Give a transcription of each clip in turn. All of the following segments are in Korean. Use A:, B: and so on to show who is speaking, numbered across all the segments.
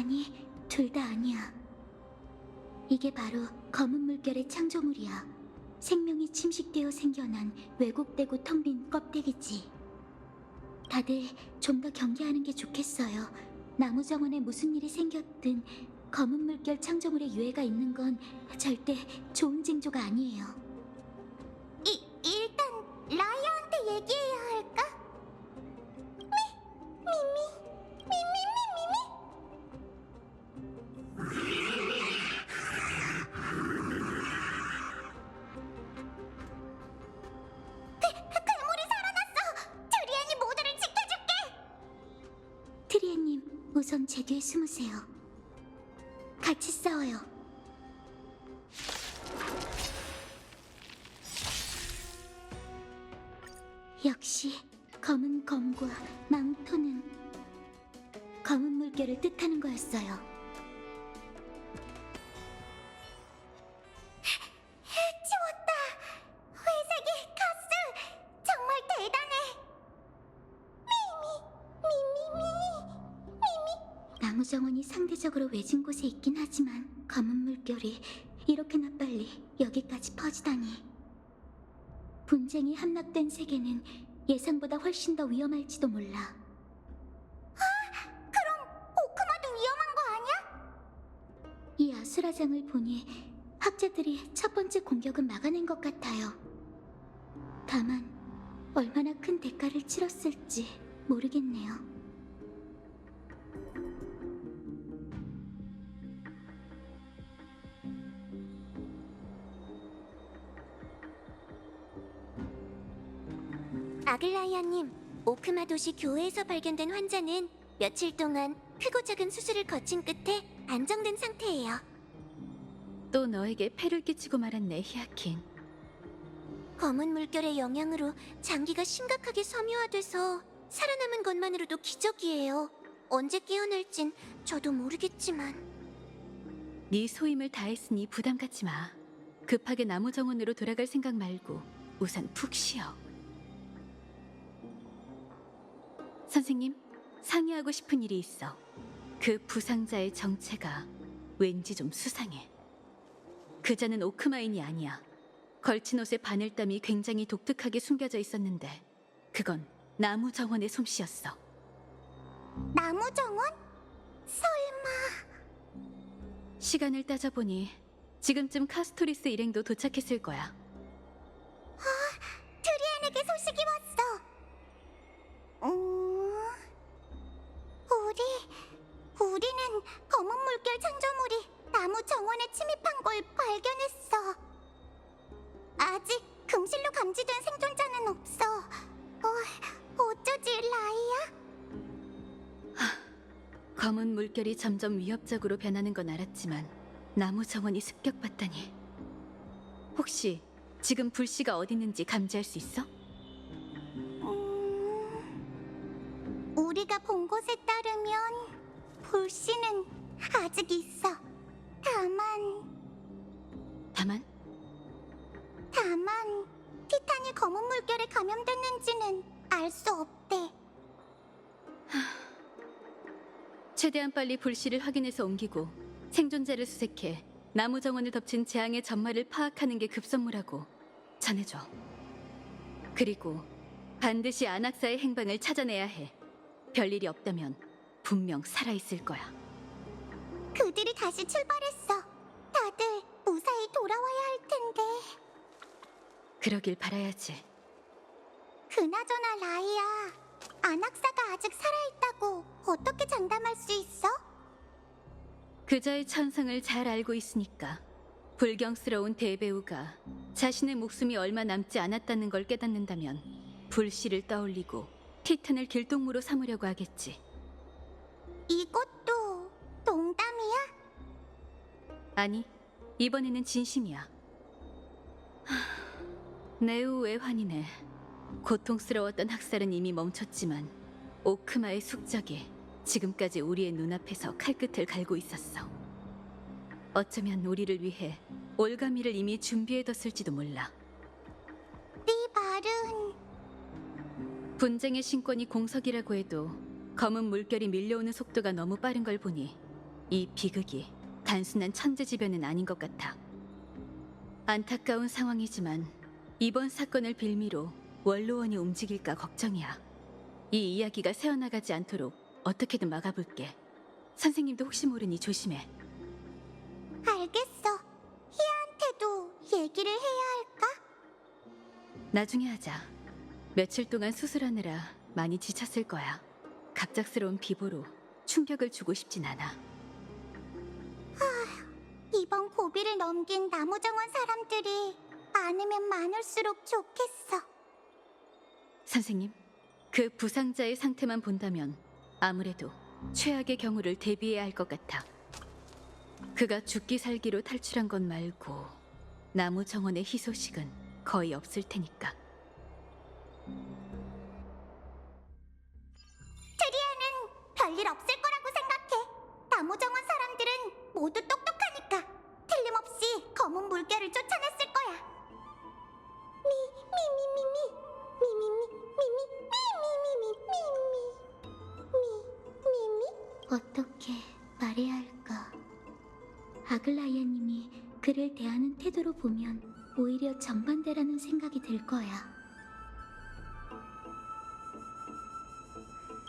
A: 아니, 둘 다 아니야. 이게 바로 검은 물결의 창조물이야. 생명이 침식되어 생겨난 왜곡되고 텅 빈 껍데기지. 다들 좀 더 경계하는 게 좋겠어요. 나무 정원에 무슨 일이 생겼든 검은 물결 창조물의 유해가 있는 건 절대 좋은 징조가 아니에요.
B: 일단 라이아한테 얘기해야 할까? 괴물이 살아났어! 드리안이 모두를 지켜줄게!
A: 트리에님, 우선 제 뒤에 숨으세요. 같이 싸워요. 역시 검은 검과 망토는 검은 물결을 뜻하는 거였어요.
B: 치웠다! 회색의 가스! 정말 대단해!
A: 나무 정원이 상대적으로 외진 곳에 있긴 하지만 검은 물결이 이렇게나 빨리 여기까지 퍼지다니. 분쟁이 함락된 세계는 예상보다 훨씬 더 위험할지도 몰라.
B: 그럼 오크마도 위험한 거 아니야?
A: 이 아수라장을 보니 학자들이 첫 번째 공격은 막아낸 것 같아요. 다만 얼마나 큰 대가를 치렀을지 모르겠네요.
B: 아글라이아님, 오크마 도시 교회에서 발견된 환자는 며칠 동안 크고 작은 수술을 거친 끝에 안정된 상태예요.
C: 또 너에게 폐를 끼치고 말았네, 히아킨.
B: 검은 물결의 영향으로 장기가 심각하게 섬유화돼서 살아남은 것만으로도 기적이에요. 언제 깨어날진 저도 모르겠지만.
C: 네 소임을 다했으니 부담 갖지 마. 급하게 나무 정원으로 돌아갈 생각 말고 우선 푹 쉬어. 선생님, 상의하고 싶은 일이 있어. 그 부상자의 정체가 왠지 좀 수상해. 그자는 오크마인이 아니야. 걸친 옷에 바늘땀이 굉장히 독특하게 숨겨져 있었는데 그건 나무 정원의 솜씨였어.
B: 나무 정원? 설마...
C: 시간을 따져보니 지금쯤 카스토리스 일행도 도착했을 거야.
B: 트리안에게 소식이 왔어. 우리는 검은 물결 창조물이 나무 정원에 침입한 걸 발견했어. 아직 금실로 감지된 생존자는 없어. 어쩌지, 라이아?
C: 검은 물결이 점점 위협적으로 변하는 건 알았지만 나무 정원이 습격받다니. 혹시 지금 불씨가 어디 있는지 감지할 수 있어?
B: 우리가 본 것에 따르면 불씨는 아직 있어. 다만 티탄이 검은 물결에 감염됐는지는 알 수 없대.
C: 최대한 빨리 불씨를 확인해서 옮기고 생존자를 수색해 나무 정원을 덮친 재앙의 전말을 파악하는 게 급선무라고 전해줘. 그리고 반드시 아낙사의 행방을 찾아내야 해. 별일이 없다면 분명 살아있을 거야.
B: 그들이 다시 출발했어. 다들 무사히 돌아와야 할 텐데.
C: 그러길 바라야지.
B: 그나저나 라이아, 아낙사가 아직 살아있다고 어떻게 장담할 수 있어?
C: 그자의 천성을 잘 알고 있으니까. 불경스러운 대배우가 자신의 목숨이 얼마 남지 않았다는 걸 깨닫는다면 불씨를 떠올리고 티탄을 길동무로 삼으려고 하겠지.
B: 이것도 농담이야?
C: 아니, 이번에는 진심이야. 매우 외환이네. 고통스러웠던 학살은 이미 멈췄지만 오크마의 숙적이 지금까지 우리의 눈앞에서 칼끝을 갈고 있었어. 어쩌면 우리를 위해 올가미를 이미 준비해뒀을지도 몰라.
B: 네 말은...
C: 분쟁의 신권이 공석이라고 해도 검은 물결이 밀려오는 속도가 너무 빠른 걸 보니 이 비극이 단순한 천재지변은 아닌 것 같아. 안타까운 상황이지만 이번 사건을 빌미로 원로원이 움직일까 걱정이야. 이 이야기가 새어나가지 않도록 어떻게든 막아볼게. 선생님도 혹시 모르니 조심해.
B: 알겠어. 희아한테도 얘기를 해야 할까?
C: 나중에 하자. 며칠 동안 수술하느라 많이 지쳤을 거야. 갑작스러운 비보로 충격을 주고 싶진 않아.
B: 이번 고비를 넘긴 나무정원 사람들이 많으면 많을수록 좋겠어.
C: 선생님, 그 부상자의 상태만 본다면 아무래도 최악의 경우를 대비해야 할 것 같아. 그가 죽기 살기로 탈출한 것 말고 나무 정원의 희소식은 거의 없을 테니까.
B: 트리아는 별일 없을 거라고 생각해. 나무정원 사람들은 모두 똑똑하니까 틀림없이 검은 물결을 쫓아냈을 거야.
A: 어떻게 말해야 할까? 아글라이아님이 그를 대하는 태도로 보면 오히려 정반대라는 생각이 들 거야.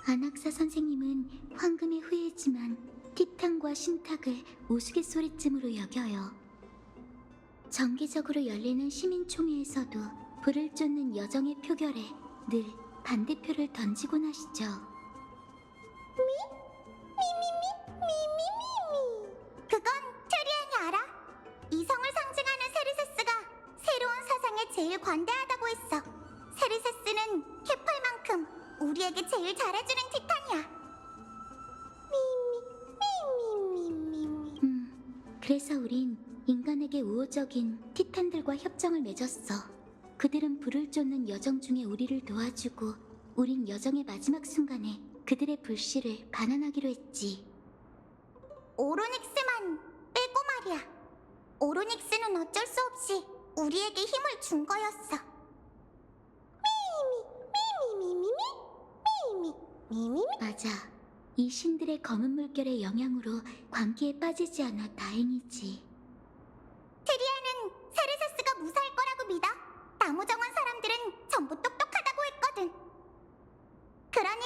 A: 아낙사 선생님은 황금의 후예지만 티탄과 신탁을 우스갯소리쯤으로 여겨요. 정기적으로 열리는 시민총회에서도 불을 쫓는 여정의 표결에 늘 반대표를 던지곤 하시죠.
B: 그건 트리안이 알아. 이성을 상징하는 세르세스가 새로운 사상에 제일 관대하다고 했어. 세르세스는 케펄만큼 우리에게 제일 잘해주는 티탄이야.
A: 그래서 우린 인간에게 우호적인 티탄들과 협정을 맺었어. 그들은 불을 쫓는 여정 중에 우리를 도와주고 우린 여정의 마지막 순간에 그들의 불씨를 반환하기로 했지.
B: 오로닉스만 빼고 말이야. 오로닉스는 어쩔 수 없이 우리에게 힘을 준 거였어.
A: 맞아. 이 신들의 검은 물결의 영향으로 광기에 빠지지 않아 다행이지.
B: 트리아는 세르세스가 무사할 거라고 믿어. 나무정원 사람들은 전부 똑똑하다고 했거든. 그러니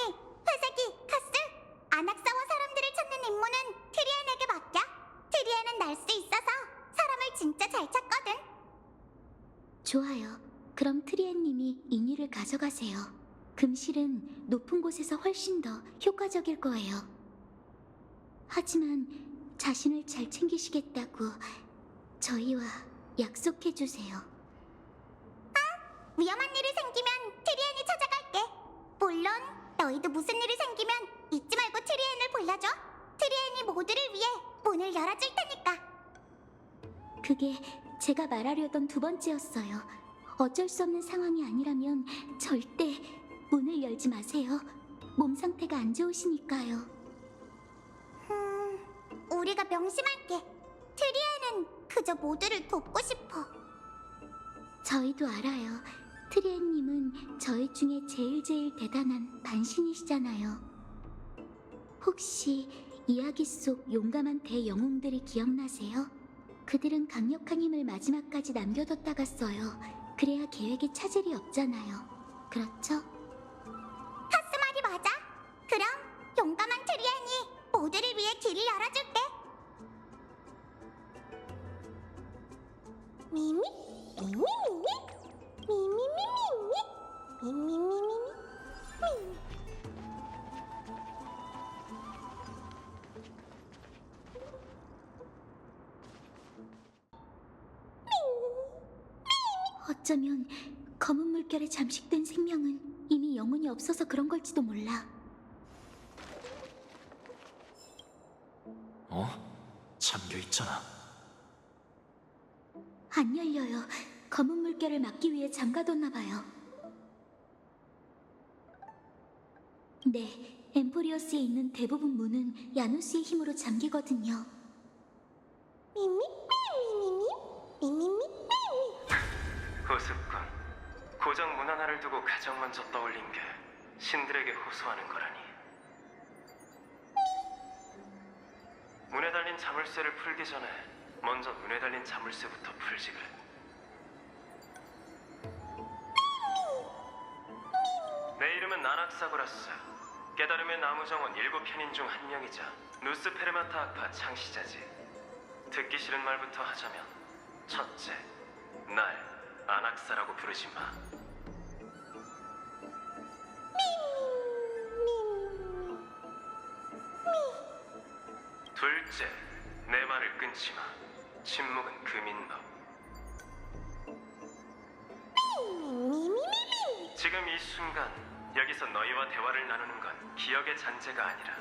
B: 회색이, 카스, 아낙사원 사람들을 찾는 임무는 트리안에게 맡겨. 트리안은 날 수 있어서 사람을 진짜 잘 찾거든.
A: 좋아요. 그럼 트리엔님이 인위를 가져가세요. 금실은 높은 곳에서 훨씬 더 효과적일 거예요. 하지만 자신을 잘 챙기시겠다고 저희와 약속해주세요.
B: 위험한 일이 생기면 트리안이 찾아갈게. 물론 너희도 무슨 일이 생기면 잊지 말고 트리안을 불러줘. 트리안이 모두를 위해 문을 열어줄 테니까.
A: 그게 제가 말하려던 두 번째였어요. 어쩔 수 없는 상황이 아니라면 절대 문을 열지 마세요. 몸 상태가 안 좋으시니까요.
B: 우리가 명심할게. 트리안은 그저 모두를 돕고 싶어.
A: 저희도 알아요. 트리엔님은 저희 중에 제일 대단한 반신이시잖아요. 혹시 이야기 속 용감한 대영웅들이 기억나세요? 그들은 강력한 힘을 마지막까지 남겨뒀다가 써요. 그래야 계획에 차질이 없잖아요. 그렇죠?
B: 카스 말이 맞아. 그럼 용감한 트리안이 모두를 위해 길을 열어줄게. 미미? 미미미미? 미미미미미? 미미미미미?
A: 어쩌면 검은 물결에 잠식된 생명은 이미 영혼이 없어서 그런 걸지도 몰라.
D: 잠겨 있잖아.
A: 안 열려요. 검은 물결을 막기 위해 잠가뒀나 봐요. 네, 엠포리어스에 있는 대부분 문은 야누스의 힘으로 잠기거든요.
E: 우습군. 고정 문 하나를 두고 가장 먼저 떠올린 게 신들에게 호소하는 거라니. 문에 달린 자물쇠를 풀기 전에 먼저 눈에 달린 자물쇠부터 풀지 그래. 내 이름은 나낙사고라스. 깨달음의 나무정원 7편인 중 한 명이자 누스페르마타 학파 창시자지. 듣기 싫은 말부터 하자면 첫째, 날 아낙사라고 부르지 마. 둘째, 내 말을 끊지 마. 침묵은 금인법. 지금 이 순간 여기서 너희와 대화를 나누는 건 기억의 잔재가 아니라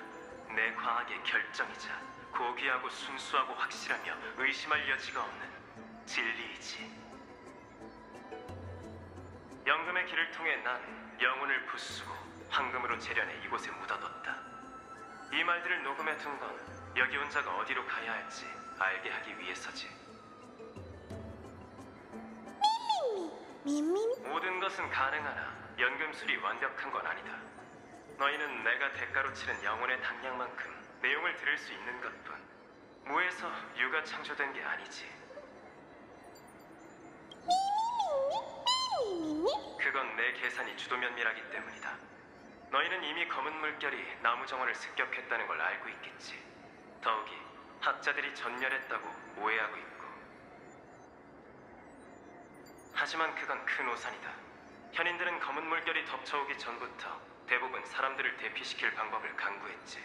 E: 내 과학의 결정이자 고귀하고 순수하고 확실하며 의심할 여지가 없는 진리이지. 연금의 길을 통해 난 영혼을 부수고 황금으로 재련해 이곳에 묻어뒀다. 이 말들을 녹음해 둔 건 여기 온 자가 어디로 가야 할지 알게 하기 위해서지. 모든 것은 가능하나 연금술이 완벽한 건 아니다. 너희는 내가 대가로 치른 영혼의 당량만큼 내용을 들을 수 있는 것뿐. 무에서 유가 창조된 게 아니지. 그건 내 계산이 주도면밀하기 때문이다. 너희는 이미 검은 물결이 나무 정원을 습격했다는 걸 알고 있겠지. 더욱이 학자들이 전멸했다고 오해하고 있고. 하지만 그건 큰 오산이다. 현인들은 검은 물결이 덮쳐오기 전부터 대부분 사람들을 대피시킬 방법을 강구했지.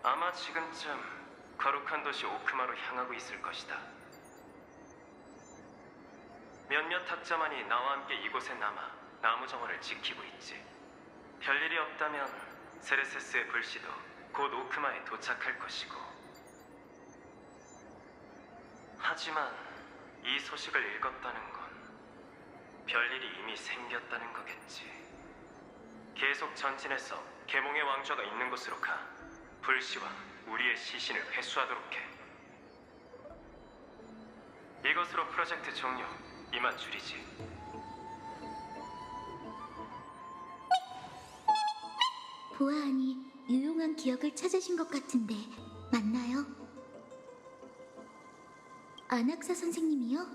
E: 아마 지금쯤 거룩한 도시 오크마로 향하고 있을 것이다. 몇몇 학자만이 나와 함께 이곳에 남아 나무 정원을 지키고 있지. 별일이 없다면 세르세스의 불씨도 곧 오크마에 도착할 것이고. 하지만 이 소식을 읽었다는 건 별일이 이미 생겼다는 거겠지. 계속 전진해서 계몽의 왕좌가 있는 곳으로 가 불씨와 우리의 시신을 회수하도록 해. 이것으로 프로젝트 종료. 이만 줄이지.
A: 보아하니 유용한 기억을 찾으신 것 같은데 맞나요? 아낙사 선생님이요?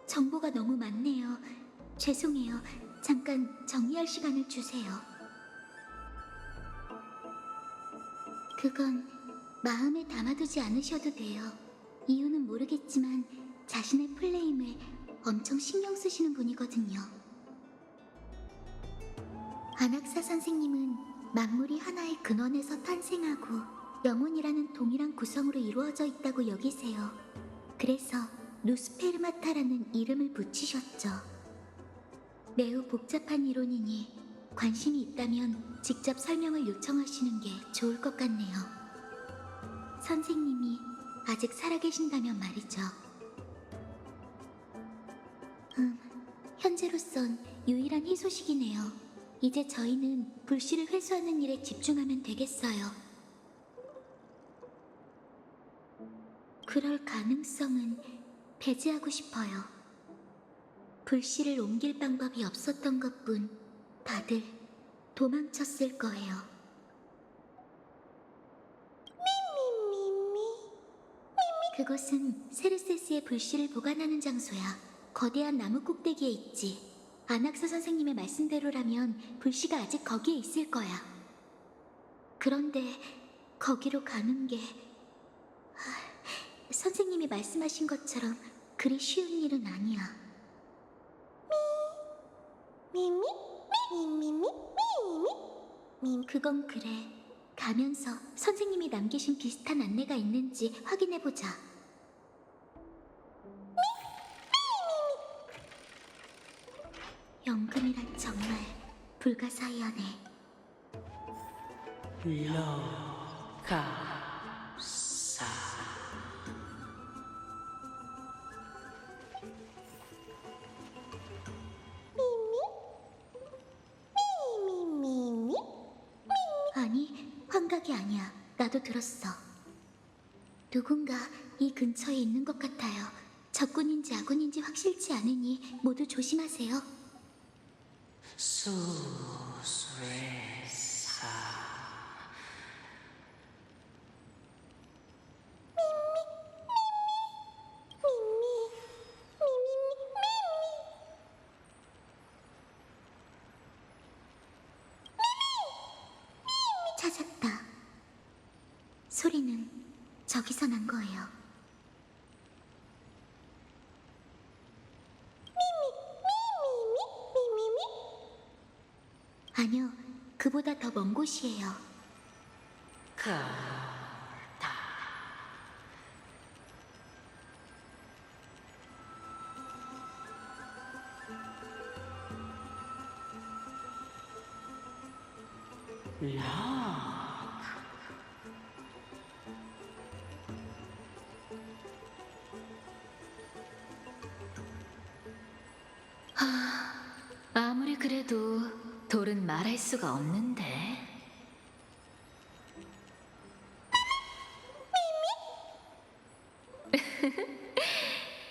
A: 정보가 너무 많네요. 죄송해요. 잠깐 정리할 시간을 주세요. 그건 마음에 담아두지 않으셔도 돼요. 이유는 모르겠지만 자신의 플레임을 엄청 신경 쓰시는 분이거든요. 아낙사 선생님은 만물이 하나의 근원에서 탄생하고 영혼이라는 동일한 구성으로 이루어져 있다고 여기세요. 그래서 누스페르마타라는 이름을 붙이셨죠. 매우 복잡한 이론이니 관심이 있다면 직접 설명을 요청하시는 게 좋을 것 같네요. 선생님이 아직 살아계신다면 말이죠. 현재로선 유일한 희소식이네요. 이제 저희는 불씨를 회수하는 일에 집중하면 되겠어요. 그럴 가능성은 배제하고 싶어요. 불씨를 옮길 방법이 없었던 것뿐 다들 도망쳤을 거예요. 그곳은 세르세스의 불씨를 보관하는 장소야. 거대한 나무 꼭대기에 있지. 아낙사 선생님의 말씀대로라면 불씨가 아직 거기에 있을 거야. 그런데 거기로 가는 게 선생님이 말씀하신 것처럼 그리 쉬운 일은 아니야. 그건 그래. 가면서 선생님이 남기신 비슷한 안내가 있는지 확인해보자. 연금이란 정말 불가사의하네.
F: 로가사
A: 아니, 환각이 아니야. 나도 들었어. 누군가 이 근처에 있는 것 같아요. 적군인지 아군인지 확실치 않으니 모두 조심하세요.
F: 수수레사
A: 소리는 저기서 난 거예요. 아니요, 그보다 더 먼 곳이에요.
F: 가다. 락.
C: 아무리 그래도 돌은 말할 수가 없는데.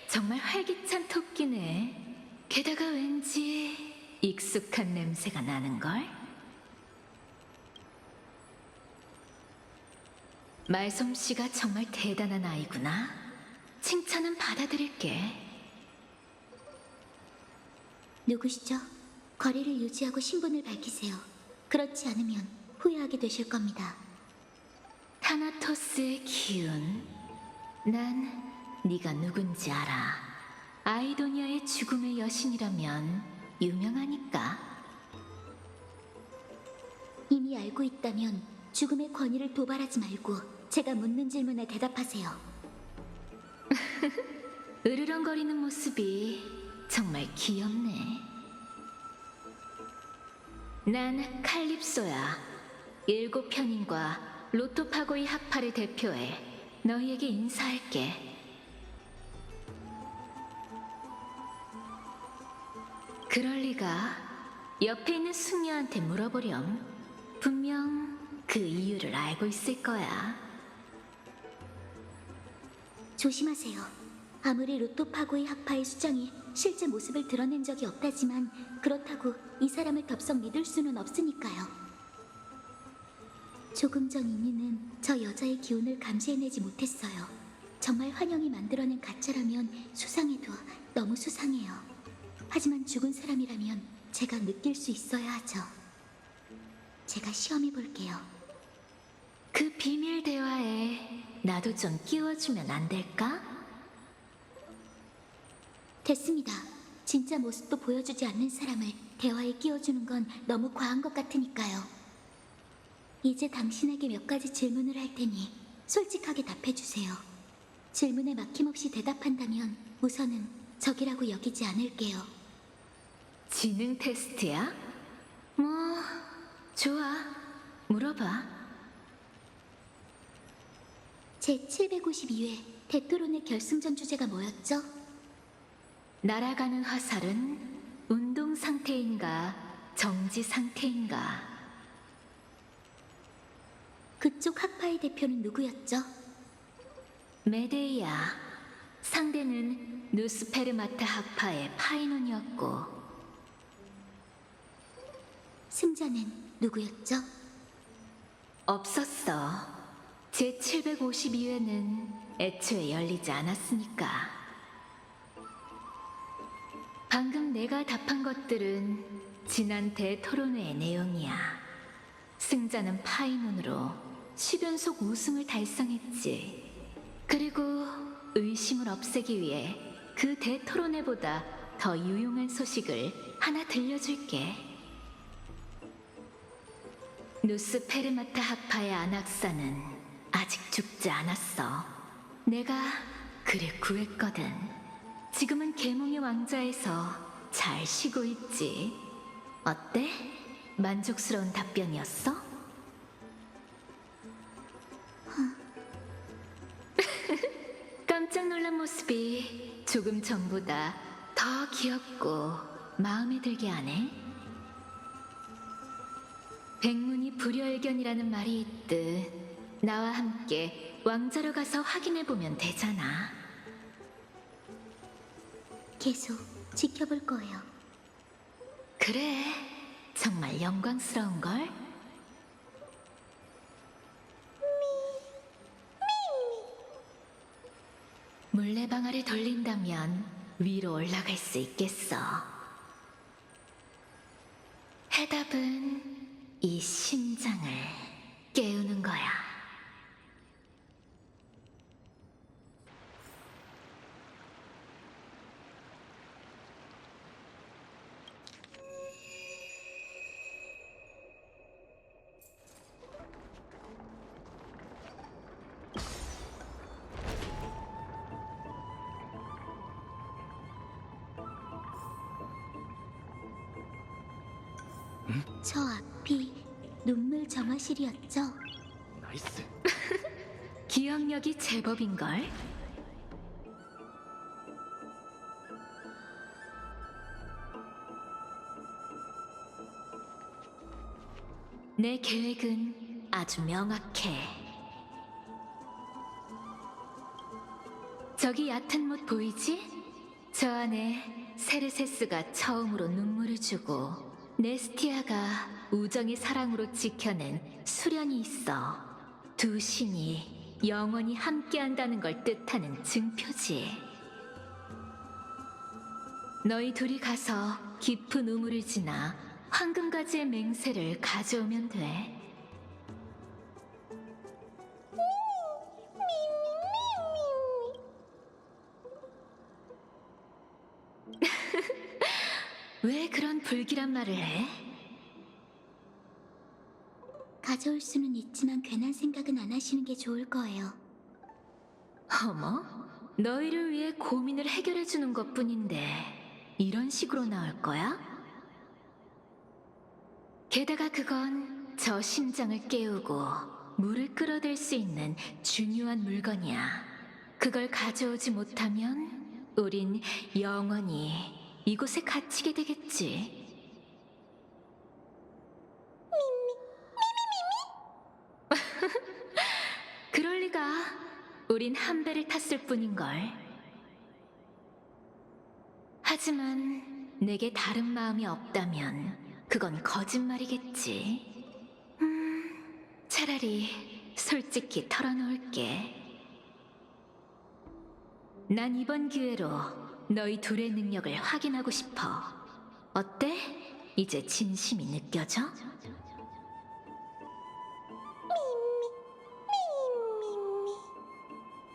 C: 정말 활기찬 토끼네. 게다가 왠지 익숙한 냄새가 나는걸? 말솜씨가 정말 대단한 아이구나. 칭찬은 받아들일게.
A: 누구시죠? 거리를 유지하고 신분을 밝히세요. 그렇지 않으면 후회하게 되실 겁니다.
C: 타나토스의 기운. 난 네가 누군지 알아. 아이도니아의 죽음의 여신이라면 유명하니까.
A: 이미 알고 있다면 죽음의 권위를 도발하지 말고 제가 묻는 질문에 대답하세요.
C: 으르렁거리는 모습이 정말 귀엽네. 난 칼립소야. 7편인과 로토파고의 학파를 대표해 너희에게 인사할게. 그럴 리가. 옆에 있는 숙녀한테 물어보렴. 분명 그 이유를 알고 있을 거야.
A: 조심하세요. 아무리 로토파고의 학파의 수장이 실제 모습을 드러낸 적이 없다지만 그렇다고 이 사람을 덥석 믿을 수는 없으니까요. 조금 전 인유는 저 여자의 기운을 감지해내지 못했어요. 정말 환영이 만들어낸 가짜라면 수상해도 너무 수상해요. 하지만 죽은 사람이라면 제가 느낄 수 있어야 하죠. 제가 시험해 볼게요.
C: 그 비밀 대화에 나도 좀 끼워주면 안 될까?
A: 됐습니다. 진짜 모습도 보여주지 않는 사람을 대화에 끼워주는 건 너무 과한 것 같으니까요. 이제 당신에게 몇 가지 질문을 할 테니 솔직하게 답해주세요. 질문에 막힘없이 대답한다면 우선은 적이라고 여기지 않을게요.
C: 지능 테스트야? 뭐, 좋아. 물어봐.
A: 제 752회 데토론의 결승전 주제가 뭐였죠?
C: 날아가는 화살은 운동 상태인가 정지 상태인가?
A: 그쪽 학파의 대표는 누구였죠?
C: 메데이아. 상대는 누스페르마타 학파의 파이논이었고.
A: 승자는 누구였죠?
C: 없었어. 제 752회는 애초에 열리지 않았으니까. 방금 내가 답한 것들은 지난 대토론회의 내용이야. 승자는 파이논으로 10연속 우승을 달성했지. 그리고 의심을 없애기 위해 그 대토론회보다 더 유용한 소식을 하나 들려줄게. 누스페르마타 학파의 안악사는 아직 죽지 않았어. 내가 그를 구했거든. 지금은 계몽의 왕자에서 잘 쉬고 있지. 어때? 만족스러운 답변이었어? 깜짝 놀란 모습이 조금 전보다 더 귀엽고 마음에 들게 하네. 백문이 불여일견이라는 말이 있듯 나와 함께 왕자로 가서 확인해보면 되잖아.
A: 계속 지켜볼 거예요.
C: 그래, 정말 영광스러운걸? 물레방아를 돌린다면 위로 올라갈 수 있겠어. 해답은 이 심장을 깨우는 거야.
A: 저 앞이 눈물 정화실이었죠?
D: 나이스.
C: 기억력이 제법인걸? 내 계획은 아주 명확해. 저기 얕은 못 보이지? 저 안에 세르세스가 처음으로 눈물을 주고 네스티아가 우정의 사랑으로 지켜낸 수련이 있어. 두 신이 영원히 함께한다는 걸 뜻하는 증표지. 너희 둘이 가서 깊은 우물을 지나 황금가지의 맹세를 가져오면 돼. 왜 그런 불길한 말을 해?
A: 가져올 수는 있지만 괜한 생각은 안 하시는 게 좋을 거예요.
C: 어머, 너희를 위해 고민을 해결해 주는 것뿐인데 이런 식으로 나올 거야? 게다가 그건 저 심장을 깨우고 물을 끌어들 수 있는 중요한 물건이야. 그걸 가져오지 못하면 우린 영원히 이곳에 갇히게 되겠지. 그럴 리가. 우린 한 배를 탔을 뿐인걸. 하지만 내게 다른 마음이 없다면 그건 거짓말이겠지. 차라리 솔직히 털어놓을게. 난 이번 기회로 너희 둘의 능력을 확인하고 싶어. 어때? 이제 진심이 느껴져?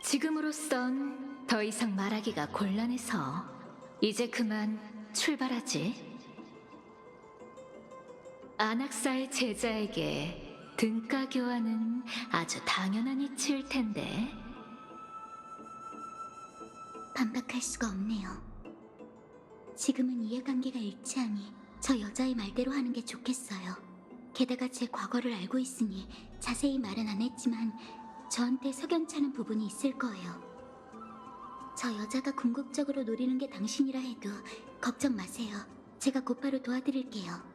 C: 지금으로선 더 이상 말하기가 곤란해서 이제 그만 출발하지. 안악사의 제자에게 등가 교환은 아주 당연한 이치일 텐데.
A: 반박할 수가 없네요. 지금은 이해관계가 일치하니 저 여자의 말대로 하는 게 좋겠어요. 게다가 제 과거를 알고 있으니 자세히 말은 안 했지만 저한테 석연찮은 부분이 있을 거예요. 저 여자가 궁극적으로 노리는 게 당신이라 해도 걱정 마세요. 제가 곧바로 도와드릴게요.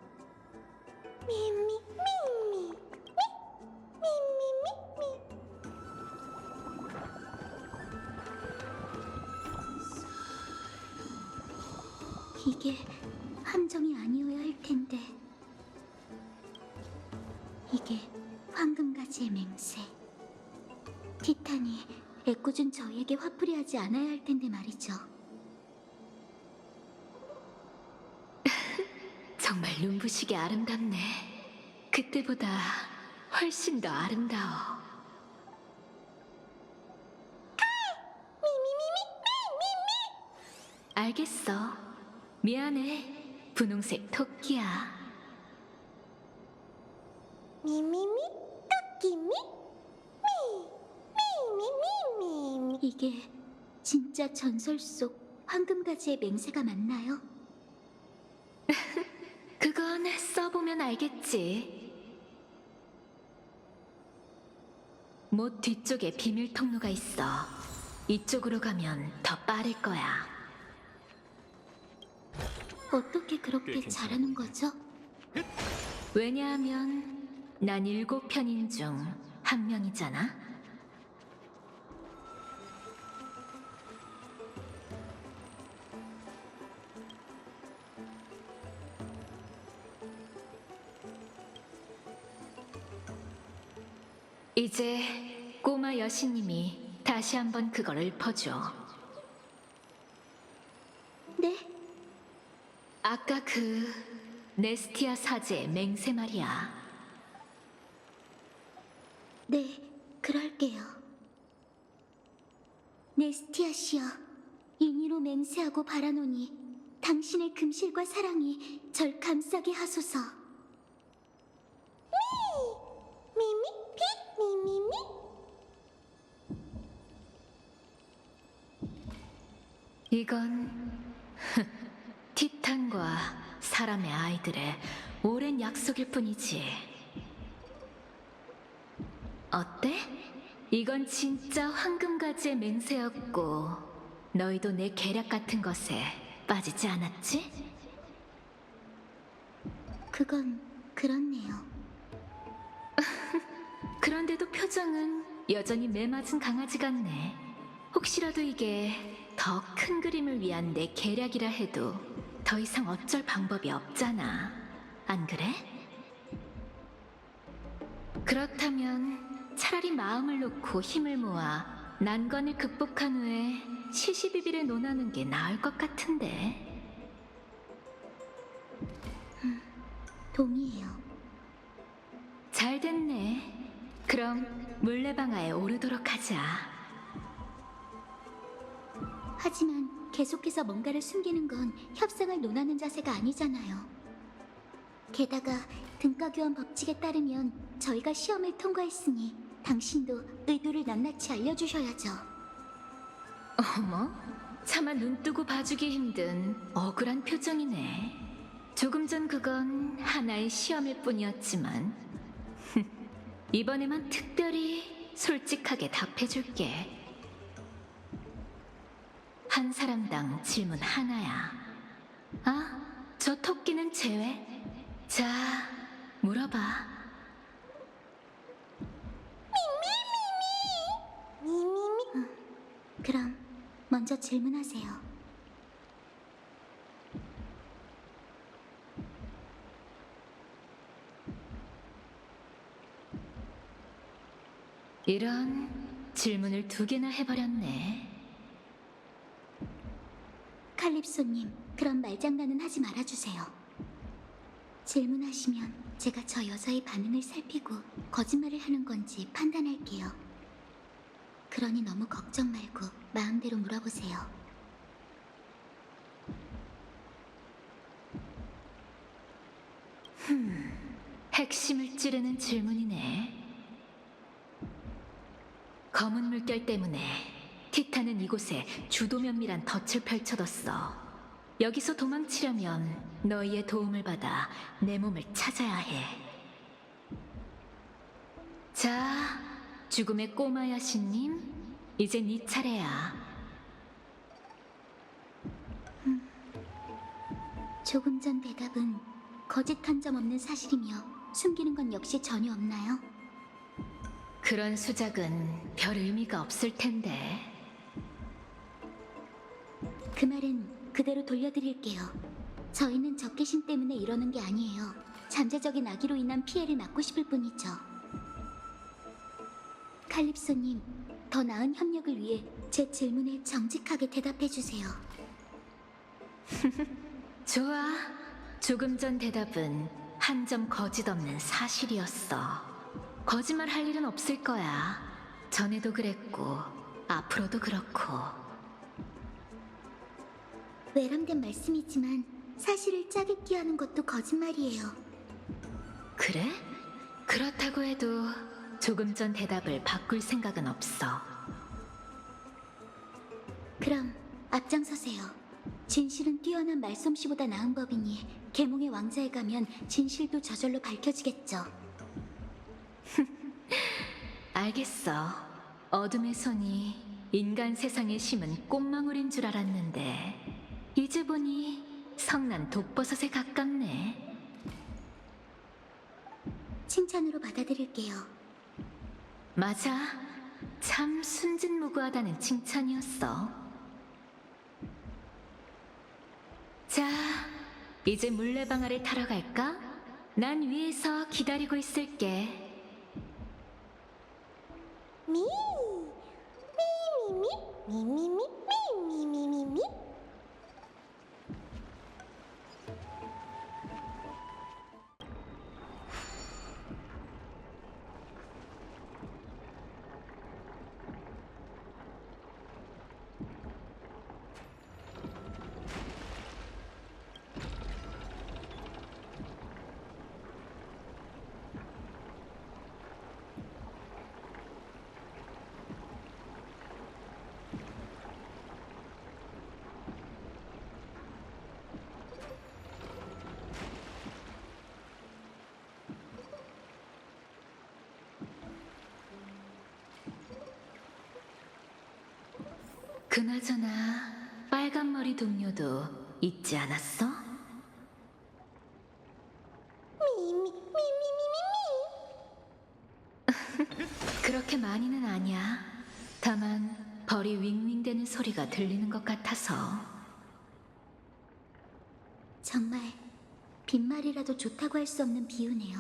A: 이게 함정이 아니어야 할 텐데. 이게 황금가지의 맹세. 티탄이 애꿎은 저희에게 화풀이하지 않아야 할 텐데 말이죠.
C: 정말 눈부시게 아름답네. 그때보다 훨씬 더 아름다워. 알겠어. 미안해. 분홍색 토끼야.
A: 이게 진짜 전설 속 황금가지의 맹세가 맞나요?
C: 그건 써보면 알겠지. 못 뒤쪽에 비밀 통로가 있어. 이쪽으로 가면 더 빠를 거야.
A: 어떻게 그렇게
D: 꽤 괜찮아.
A: 잘하는 거죠?
C: 왜냐하면 난 7편인 중 한 명이잖아. 이제 꼬마 여신님이 다시 한번 그걸 읊어줘.
A: 네?
C: 아까 그 네스티아 사제의 맹세 말이야.
A: 네, 그럴게요. 네스티아 씨여, 인위로 맹세하고 바라노니 당신의 금실과 사랑이 절 감싸게 하소서.
C: 이건 티탄과 사람의 아이들의 오랜 약속일 뿐이지. 어때? 이건 진짜 황금가지의 맹세였고 너희도 내 계략 같은 것에 빠지지 않았지?
A: 그건 그렇네요.
C: 그런데도 표정은 여전히 매맞은 강아지 같네. 혹시라도 이게 더 큰 그림을 위한 내 계략이라 해도 더 이상 어쩔 방법이 없잖아. 안 그래? 그렇다면 차라리 마음을 놓고 힘을 모아 난관을 극복한 후에 시시비비를 논하는 게 나을 것 같은데.
A: 동의해요.
C: 잘 됐네. 그럼 물레방아에 오르도록 하자.
A: 하지만 계속해서 뭔가를 숨기는 건 협상을 논하는 자세가 아니잖아요. 게다가 등가교환 법칙에 따르면 저희가 시험을 통과했으니 당신도 의도를 낱낱이 알려주셔야죠.
C: 어머, 차마 눈 뜨고 봐주기 힘든 억울한 표정이네. 조금 전 그건 하나의 시험일 뿐이었지만 이번에만 특별히 솔직하게 답해줄게. 한 사람당 질문 하나야. 아, 저 토끼는 제외. 자, 물어봐.
A: 그럼 먼저 질문하세요.
C: 이런 질문을 2개나 해버렸네.
A: 칼립소님, 그런 말장난은 하지 말아주세요. 질문하시면 제가 저 여자의 반응을 살피고 거짓말을 하는 건지 판단할게요. 그러니 너무 걱정 말고 마음대로 물어보세요.
C: 핵심을 찌르는 질문이네. 검은 물결 때문에 티탄은 이곳에 주도 면밀한 덫을 펼쳐뒀어. 여기서 도망치려면 너희의 도움을 받아 내 몸을 찾아야 해. 자, 죽음의 꼬마 여신님, 이제 네 차례야.
A: 조금 전 대답은 거짓 한 점 없는 사실이며 숨기는 건 역시 전혀 없나요?
C: 그런 수작은 별 의미가 없을 텐데.
A: 그 말은 그대로 돌려드릴게요. 저희는 적개심 때문에 이러는 게 아니에요. 잠재적인 악의로 인한 피해를 막고 싶을 뿐이죠. 칼립소님, 더 나은 협력을 위해 제 질문에 정직하게 대답해주세요.
C: 좋아. 조금 전 대답은 한 점 거짓 없는 사실이었어. 거짓말 할 일은 없을 거야. 전에도 그랬고 앞으로도 그렇고.
A: 외람된 말씀이지만 사실을 짜깁기 하는 것도 거짓말이에요.
C: 그래? 그렇다고 해도 조금 전 대답을 바꿀 생각은 없어.
A: 그럼 앞장서세요. 진실은 뛰어난 말솜씨보다 나은 법이니 계몽의 왕자에 가면 진실도 저절로 밝혀지겠죠.
C: 알겠어. 어둠의 손이 인간 세상에 심은 꽃망울인 줄 알았는데 이제 보니 성난 독버섯에 가깝네.
A: 칭찬으로 받아들일게요.
C: 맞아. 참 순진무구하다는 칭찬이었어. 자, 이제 물레방아를 타러 갈까? 난 위에서 기다리고 있을게.
B: 미, 미.
C: 그나저나 빨간 머리 동료도 잊지 않았어? 그렇게 많이는 아니야. 다만 벌이 윙윙대는 소리가 들리는 것 같아서.
A: 정말 빈말이라도 좋다고 할 수 없는 비유네요.